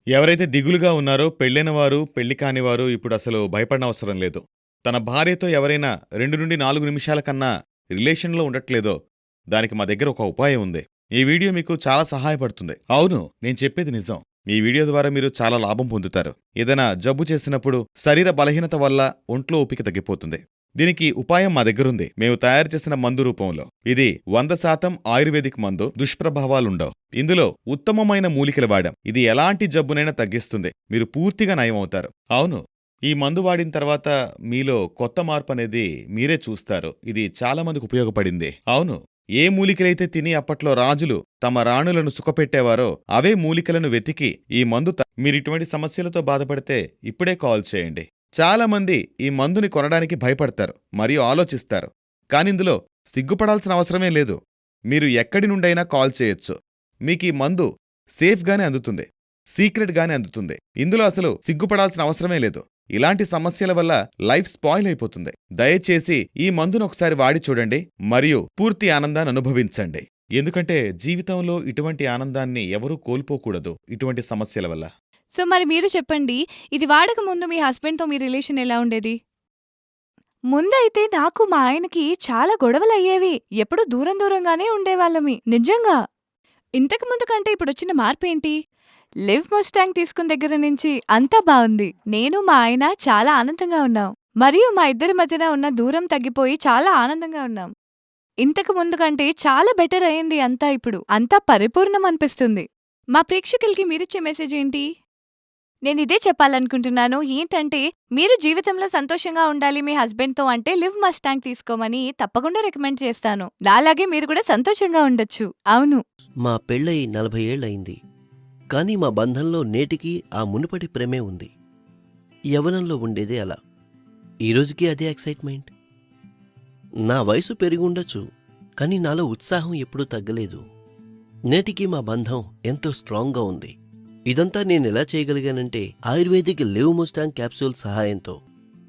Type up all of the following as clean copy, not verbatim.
ఎవరైతే దిగులుగా ఉన్నారో పెళ్ళైన వారు, పెళ్లి కానివారు ఇప్పుడసలు భయపడనవసరం లేదు. తన భార్యతో ఎవరైనా 2-4 నిమిషాల కన్నా రిలేషన్‌లో ఉండట్లేదో, దానికి మా దగ్గర ఒక ఉపాయం ఉంది. ఈ వీడియో మీకు చాలా సహాయపడుతుంది. అవును, నేను చెప్పేది నిజం. ఈ వీడియో ద్వారా మీరు చాలా లాభం పొందుతారు. ఏదైనా జబ్బు చేసినప్పుడు శరీర బలహీనత వల్ల ఒంట్లో ఓపిక తగ్గిపోతుంది. దీనికి ఉపాయం మా దగ్గరుంది. మేము తయారు చేసిన మందు రూపంలో. ఇది 100% ఆయుర్వేదిక్ మందు. దుష్ప్రభావాలుండవు. ఇందులో ఉత్తమమైన మూలికలు వాడాం. ఇది ఎలాంటి జబ్బునైనా తగ్గిస్తుంది. మీరు పూర్తిగా నయమవుతారు. అవును, ఈ మందు వాడిన తర్వాత మీలో కొత్త మార్పనేది మీరే చూస్తారు. ఇది చాలా మందికి ఉపయోగపడింది. అవును, ఏ మూలికలైతే తిని అప్పట్లో రాజులు తమ రాణులను సుఖపెట్టేవారో అవే మూలికలను వెతికి ఈ మందు మీరిటువంటి సమస్యలతో బాధపడితే ఇప్పుడే కాల్ చేయండి. చాలా మంది ఈ మందుని కొనడానికి భయపడతారు మరియు ఆలోచిస్తారు. కానిందులో సిగ్గుపడాల్సిన అవసరమే లేదు. మీరు ఎక్కడి నుండైనా కాల్ చేయొచ్చు. మీకీ మందు సేఫ్గానే అందుతుంది, సీక్రెట్గానే అందుతుంది. ఇందులో అసలు సిగ్గుపడాల్సిన అవసరమే లేదు. ఇలాంటి సమస్యల వల్ల లైఫ్ స్పాయిల్ అయిపోతుంది. దయచేసి ఈ మందును ఒకసారి వాడి చూడండి మరియు పూర్తి ఆనందాన్ని అనుభవించండి. ఎందుకంటే జీవితంలో ఇటువంటి ఆనందాన్ని ఎవరూ కోల్పోకూడదు ఇటువంటి సమస్యల వల్ల. సో మరి మీరు చెప్పండి, ఇది వాడక ముందు మీ హస్బెండ్‌తో మీ రిలేషన్ ఎలా ఉండేది? ముందైతే నాకు మా ఆయనకి చాలా గొడవలయ్యేవి. ఎప్పుడూ దూరం దూరంగానే ఉండేవాళ్ళమి. నిజంగా. ఇంతకు ముందు కంటే ఇప్పుడొచ్చిన మార్పేంటి? లివ్ ముస్టాంగ్ తీసుకున్న దగ్గర నుంచి అంతా బావుంది. నేను మా ఆయన చాలా ఆనందంగా ఉన్నాం. మరియు మా ఇద్దరి మధ్యన ఉన్న దూరం తగ్గిపోయి చాలా ఆనందంగా ఉన్నాం. ఇంతకు ముందు కంటే చాలా బెటర్ అయింది అంతా ఇప్పుడు. అంతా పరిపూర్ణం అనిపిస్తుంది. మా ప్రేక్షకులకి మీరిచ్చే మెసేజ్ ఏంటి? నేనిదే చెప్పాలనుకుంటున్నాను. ఏంటంటే, మీరు జీవితంలో సంతోషంగా ఉండాలి మీ హస్బెండ్‌తో అంటే లివ్ మస్టాంగ్ తీసుకోమని తప్పకుండా రికమెండ్ చేస్తాను. నాలాగే మీరు కూడా సంతోషంగా ఉండొచ్చు. అవును. మా పెళ్ళై 40 ఏళ్లయింది. కానీ మా బంధంలో నేటికీ ఆ మునుపటి ప్రేమే ఉంది. యవ్వనంలో ఉండేదే అలా. ఈరోజుకి అదే ఎక్సైట్మెంట్. నా వయసు పెరిగుండొచ్చు, కానీ నాలో ఉత్సాహం ఎప్పుడూ తగ్గలేదు. నేటికీ మా బంధం ఎంతో స్ట్రాంగ్గా ఉంది. ఇదంతా నేనెలా చేయగలిగానంటే ఆయుర్వేదిక్ లివ్ ముస్టాంగ్ క్యాప్సూల్ సహాయంతో.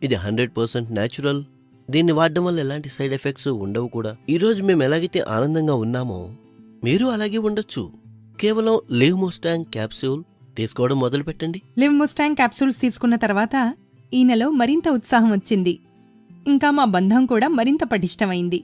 ఇది 100% న్యాచురల్. దీన్ని వాడడం వల్ల ఎలాంటి సైడ్ ఎఫెక్ట్స్ ఉండవు కూడా. ఈరోజు మేము ఎలాగైతే ఆనందంగా ఉన్నామో మీరు అలాగే ఉండొచ్చు. కేవలం లివ్ ముస్టాంగ్ క్యాప్సూల్ తీసుకోవడం మొదలుపెట్టండి. లివ్ ముస్టాంగ్ క్యాప్సూల్స్ తీసుకున్న తర్వాత ఈయనలో మరింత ఉత్సాహం వచ్చింది. ఇంకా మా బంధం కూడా మరింత పటిష్టమైంది.